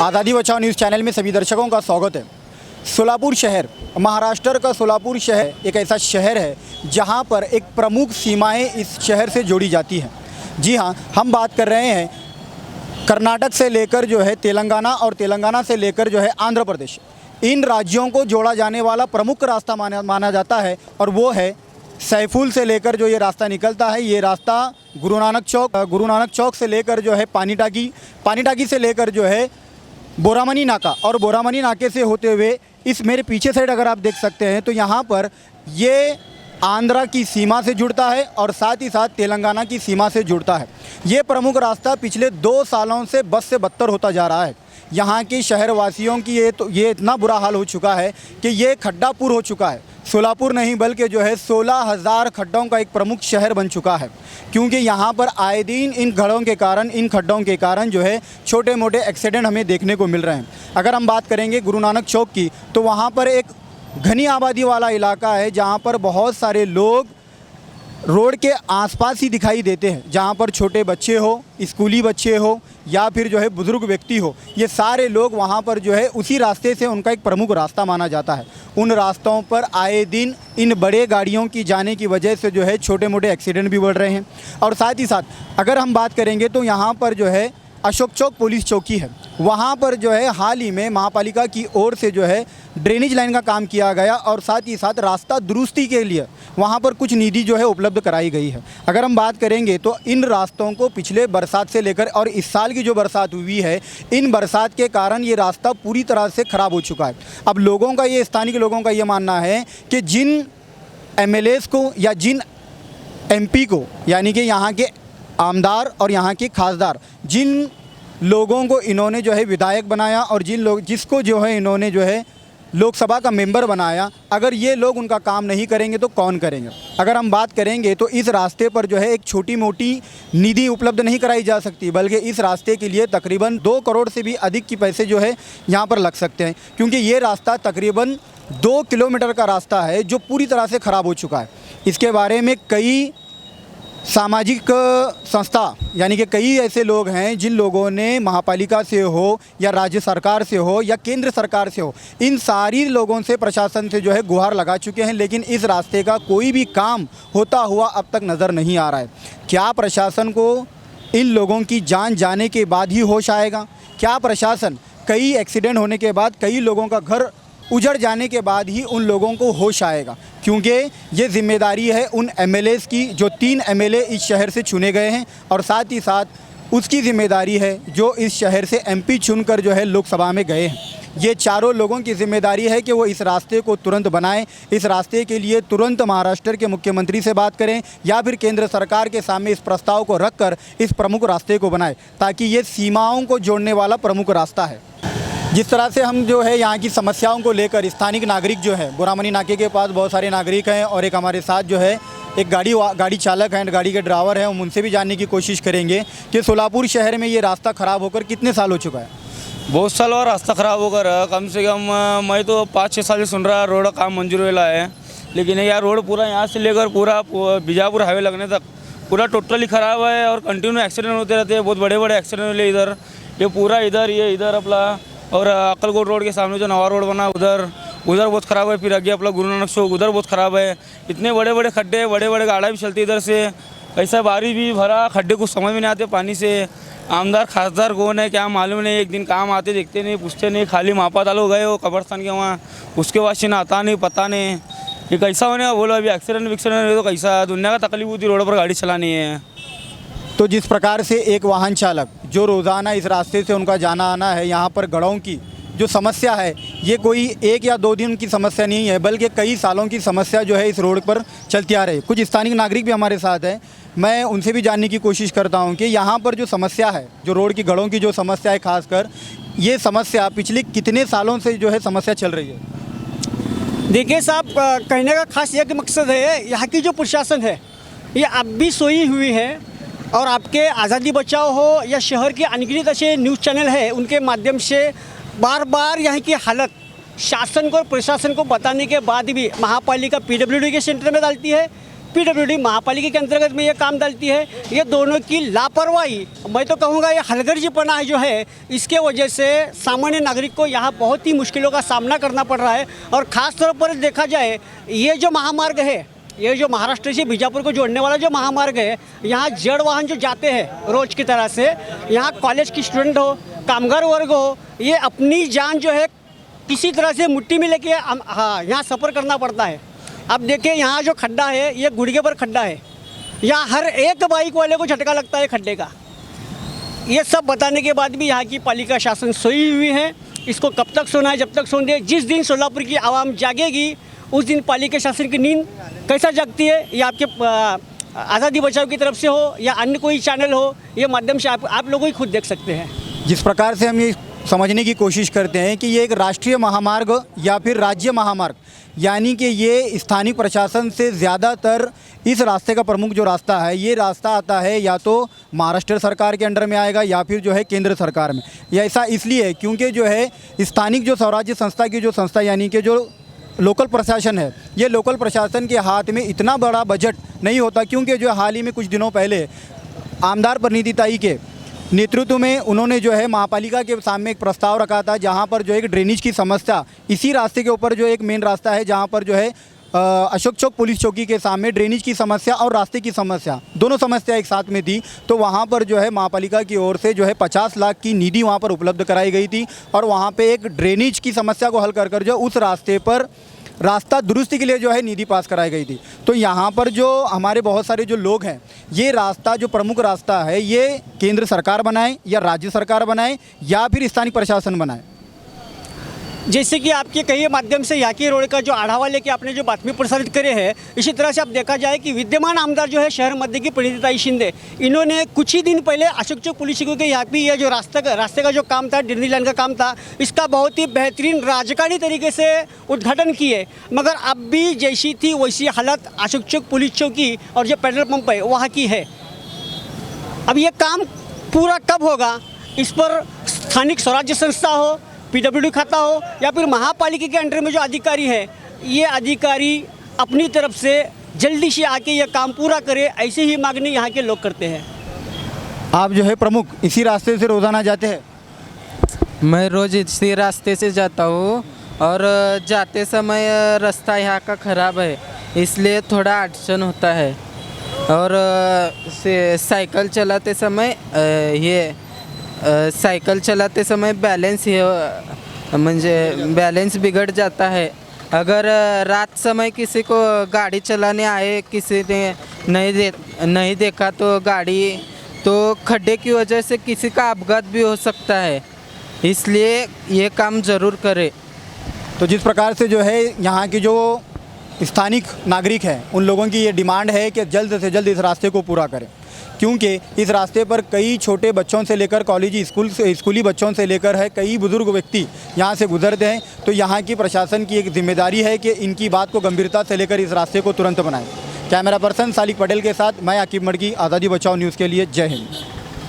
आज़ादी बचाओ news channel में सभी दर्शकों का स्वागत है। सोलापुर शहर, महाराष्ट्र का सोलापुर शहर एक ऐसा शहर है जहां पर एक प्रमुख सीमाएं इस शहर से जोड़ी जाती हैं। जी हां, हम बात कर रहे हैं कर्नाटक से लेकर जो है तेलंगाना और तेलंगाना से लेकर जो है आंध्र प्रदेश, इन राज्यों को जोड़ा जाने वाला प्रमुख रास्ता माना जाता है और वो है सैफुल से लेकर जो ये रास्ता निकलता है। ये रास्ता गुरु नानक चौक से लेकर जो है पानी टाकी से लेकर जो है बोरामनी नाका और बोरामनी नाके से होते हुए इस मेरे पीछे साइड अगर आप देख सकते हैं तो यहाँ पर ये आंध्रा की सीमा से जुड़ता है और साथ ही साथ तेलंगाना की सीमा से जुड़ता है। ये प्रमुख रास्ता पिछले 2 सालों से बद से बदतर होता जा रहा है। यहाँ के शहरवासियों की ये इतना बुरा हाल हो चुका है कि ये खड्डापुर हो चुका है। सोलापुर नहीं बल्कि जो है 16,000 खड्डों का एक प्रमुख शहर बन चुका है, क्योंकि यहाँ पर आए दिन इन खड्डों के कारण जो है छोटे मोटे एक्सीडेंट हमें देखने को मिल रहे हैं। अगर हम बात करेंगे गुरु नानक चौक की तो वहाँ पर एक घनी आबादी वाला इलाका है जहाँ पर बहुत सारे लोग रोड के आसपास ही दिखाई देते हैं, जहाँ पर छोटे बच्चे हो, स्कूली बच्चे हो या फिर जो है बुज़ुर्ग व्यक्ति हो, ये सारे लोग वहाँ पर जो है उसी रास्ते से उनका एक प्रमुख रास्ता माना जाता है। उन रास्तों पर आए दिन इन बड़े गाड़ियों की जाने की वजह से जो है छोटे मोटे एक्सीडेंट भी बढ़ रहे हैं। और साथ ही साथ अगर हम बात करेंगे तो यहाँ पर जो है अशोक चौक पुलिस चौकी है, वहाँ पर जो है हाल ही में महापालिका की ओर से जो है ड्रेनेज लाइन का काम किया गया और साथ ही साथ रास्ता दुरुस्ती के लिए वहाँ पर कुछ निधि जो है उपलब्ध कराई गई है। अगर हम बात करेंगे तो इन रास्तों को पिछले बरसात से लेकर और इस साल की जो बरसात हुई है, इन बरसात के कारण ये रास्ता पूरी तरह से ख़राब हो चुका है। अब स्थानीय लोगों का ये मानना है कि जिन MLAs को या जिन MP को, यानी कि यहाँ के आमदार और यहाँ के खासदार, जिन लोगों को इन्होंने जो है विधायक बनाया और जिसको जो है इन्होंने जो है लोकसभा का मेंबर बनाया, अगर ये लोग उनका काम नहीं करेंगे तो कौन करेंगे। अगर हम बात करेंगे तो इस रास्ते पर जो है एक छोटी मोटी निधि उपलब्ध नहीं कराई जा सकती, बल्कि इस रास्ते के लिए तकरीबन 2 करोड़ से भी अधिक की पैसे जो है यहाँ पर लग सकते हैं, क्योंकि ये रास्ता तकरीबन 2 किलोमीटर का रास्ता है जो पूरी तरह से ख़राब हो चुका है। इसके बारे में कई सामाजिक संस्था यानी कि कई ऐसे लोग हैं जिन लोगों ने महापालिका से हो या राज्य सरकार से हो या केंद्र सरकार से हो, इन सारी लोगों से प्रशासन से जो है गुहार लगा चुके हैं, लेकिन इस रास्ते का कोई भी काम होता हुआ अब तक नज़र नहीं आ रहा है। क्या प्रशासन को इन लोगों की जान जाने के बाद ही होश आएगा? क्या प्रशासन कई एक्सीडेंट होने के बाद, कई लोगों का घर उजड़ जाने के बाद ही उन लोगों को होश आएगा? क्योंकि ये जिम्मेदारी है उन MLAs की जो 3 MLA इस शहर से चुने गए हैं और साथ ही साथ उसकी ज़िम्मेदारी है जो इस शहर से MP चुनकर जो है लोकसभा में गए हैं। ये चारों लोगों की ज़िम्मेदारी है कि वो इस रास्ते को तुरंत बनाएं, इस रास्ते के लिए तुरंत महाराष्ट्र के मुख्यमंत्री से बात करें या फिर केंद्र सरकार के सामने इस प्रस्ताव को रखकर इस प्रमुख रास्ते को बनाएं, ताकि ये सीमाओं को जोड़ने वाला प्रमुख रास्ता है। जिस तरह से हम जो है यहाँ की समस्याओं को लेकर स्थानिक नागरिक जो है, बोरामनी नाके के पास बहुत सारे नागरिक हैं और एक हमारे साथ जो है एक गाड़ी चालक हैं, गाड़ी के ड्राइवर हैं, हम उनसे भी जानने की कोशिश करेंगे कि सोलापुर शहर में ये रास्ता ख़राब होकर कितने साल हो चुका है। बहुत साल और रास्ता ख़राब होकर कम से कम मैं तो 5-6 साल से सुन रहा रोड का काम मंजूर हुआ है, लेकिन यार रोड पूरा यहाँ से लेकर पूरा बीजापुर हाईवे लगने तक पूरा टोटली ख़राब है और कंटिन्यू एक्सीडेंट होते रहते हैं। बहुत बड़े बड़े एक्सीडेंट हुए इधर, ये पूरा इधर अपना और अक्कलकोट रोड के सामने जो नवा रोड बना उधर बहुत ख़राब है। फिर आगे अपना गुरु नानक चौक उधर बहुत ख़राब है। इतने बड़े बड़े खड्डे, बड़े बड़े गाड़ा भी चलती इधर से, ऐसा बारिश भी भरा, खड्डे कुछ समझ में नहीं आते पानी से। आमदार खासदार कौन है क्या मालूम नहीं, एक दिन काम आते देखते नहीं, पूछते नहीं, खाली मापा डालो गए हो कब्रस्तान के वहाँ, उसके बाद सीन आता नहीं, पता नहीं ये कैसा होने का। बोलो अभी एक्सीडेंट तो कैसा दुनिया का तकलीफ होती रोड पर गाड़ी चलानी है। तो जिस प्रकार से एक वाहन चालक जो रोज़ाना इस रास्ते से उनका जाना आना है, यहाँ पर गड़ों की जो समस्या है, ये कोई 1 या 2 दिन की समस्या नहीं है, बल्कि कई सालों की समस्या जो है इस रोड पर चलती आ रही है। कुछ स्थानिक नागरिक भी हमारे साथ हैं, मैं उनसे भी जानने की कोशिश करता हूँ कि यहाँ पर जो समस्या है, जो रोड की गड़ों की जो समस्या है, खासकर ये समस्या पिछले कितने सालों से जो है समस्या चल रही है? देखिए साहब, कहने का खास एक मकसद है, यहाँ की जो प्रशासन है ये अब भी सोई हुई है और आपके आज़ादी बचाओ हो या शहर के अनगिनत ऐसे न्यूज़ चैनल है, उनके माध्यम से बार बार यहाँ की हालत शासन को, प्रशासन को बताने के बाद भी महापालिका PWD के सेंटर में डालती है पीडब्ल्यूडी महापालिका के अंतर्गत में ये काम डालती है। ये दोनों की लापरवाही, मैं तो कहूँगा ये हलगर्जीपना जो है, इसके वजह से सामान्य नागरिक को यहाँ बहुत ही मुश्किलों का सामना करना पड़ रहा है। और ख़ास तौर पर देखा जाए, ये जो महामार्ग है, ये जो महाराष्ट्र से बीजापुर को जोड़ने वाला जो महामार्ग है, यहाँ जड़ वाहन जो जाते हैं रोज की तरह से, यहाँ कॉलेज की स्टूडेंट हो, कामगार वर्ग हो, ये अपनी जान जो है किसी तरह से मुट्ठी में लेके यहाँ सफ़र करना पड़ता है। अब देखिए यहाँ जो खड्डा है, ये गुड़गे पर खड्डा है, यहाँ हर एक बाइक वाले को झटका लगता है खड्डे का। ये सब बताने के बाद भी यहाँ की पालिका शासन सोई हुई है। इसको कब तक सोना है, जब तक सोने दे। जिस दिन सोलापुर की आवाम जागेगी, उस दिन पालिका शासन की नींद कैसा जगती है, ये आपके आज़ादी बचाओ की तरफ से हो या अन्य कोई चैनल हो, ये माध्यम से आप लोग ही खुद देख सकते हैं। जिस प्रकार से हम ये समझने की कोशिश करते हैं कि ये एक राष्ट्रीय महामार्ग या फिर राज्य महामार्ग, यानी कि ये स्थानीय प्रशासन से ज़्यादातर इस रास्ते का प्रमुख जो रास्ता है, ये रास्ता आता है या तो महाराष्ट्र सरकार के अंडर में आएगा या फिर जो है केंद्र सरकार में। या ऐसा इसलिए क्योंकि जो है स्थानिक जो स्वराज्य संस्था की जो संस्था यानी कि जो लोकल प्रशासन है, ये लोकल प्रशासन के हाथ में इतना बड़ा बजट नहीं होता, क्योंकि जो हाल ही में कुछ दिनों पहले आमदार परिणीति ताई के नेतृत्व में उन्होंने जो है महापालिका के सामने एक प्रस्ताव रखा था, जहां पर जो एक ड्रेनेज की समस्या, इसी रास्ते के ऊपर जो एक मेन रास्ता है जहां पर जो है अशोक चौक पुलिस चौकी के सामने ड्रेनेज की समस्या और रास्ते की समस्या, दोनों समस्या एक साथ में थी। तो वहाँ पर जो है महापालिका की ओर से जो है 50 लाख की निधि वहाँ पर उपलब्ध कराई गई थी और वहाँ पे एक ड्रेनेज की समस्या को हल कर जो उस रास्ते पर रास्ता दुरुस्ती के लिए जो है निधि पास कराई गई थी। तो यहाँ पर जो हमारे बहुत सारे जो लोग हैं, ये रास्ता जो प्रमुख रास्ता है, ये केंद्र सरकार बनाए या राज्य सरकार बनाए या फिर स्थानीय प्रशासन बनाए। जैसे कि आपके कई माध्यम से यहाँ की रोड का जो आढ़ावा लेके आपने जो बातमी प्रसारित करे हैं, इसी तरह से आप देखा जाए कि विद्यमान आमदार जो है शहर मध्य की परिणीति शिंदे, इन्होंने कुछ ही दिन पहले अशोक चौक पुलिस चौकी के यहाँ पे ये जो रास्ते का जो काम था, ड्रेनेज लाइन का काम था, इसका बहुत ही बेहतरीन राजकारणी तरीके से उद्घाटन किए। मगर अब भी जैसी थी वैसी हालत अशोक चौक पुलिस चौकी और जो पेट्रोल पंप है वहाँ की है। अब ये काम पूरा कब होगा, इस पर स्थानिक स्वराज्य संस्था हो, पीडब्ल्यूडी खाता हो या फिर महापालिका के अंडर में जो अधिकारी है, ये अधिकारी अपनी तरफ से जल्दी से आके ये काम पूरा करे, ऐसे ही मांगनी यहाँ के लोग करते हैं। आप जो है प्रमुख इसी रास्ते से रोज़ाना जाते हैं? मैं रोज़ इसी रास्ते से जाता हूँ और जाते समय रास्ता यहाँ का ख़राब है, इसलिए थोड़ा अड़चन होता है। और साइकिल चलाते समय साइकिल चलाते समय बैलेंस बिगड़ जाता है। अगर रात समय किसी को गाड़ी चलाने आए, किसी ने नहीं देखा तो गाड़ी, तो खड्डे की वजह से किसी का अपघात भी हो सकता है, इसलिए ये काम ज़रूर करें। तो जिस प्रकार से जो है यहाँ की जो स्थानिक नागरिक हैं, उन लोगों की ये डिमांड है कि जल्द से जल्द इस रास्ते को पूरा करें, क्योंकि इस रास्ते पर कई छोटे बच्चों से लेकर कॉलेजी स्कूली बच्चों से लेकर है कई बुज़ुर्ग व्यक्ति यहाँ से गुजरते हैं। तो यहाँ की प्रशासन की एक जिम्मेदारी है कि इनकी बात को गंभीरता से लेकर इस रास्ते को तुरंत बनाएं। कैमरा पर्सन सालिक पटेल के साथ मैं आकिब मड़गी, आज़ादी बचाओ न्यूज़ के लिए। जय हिंद।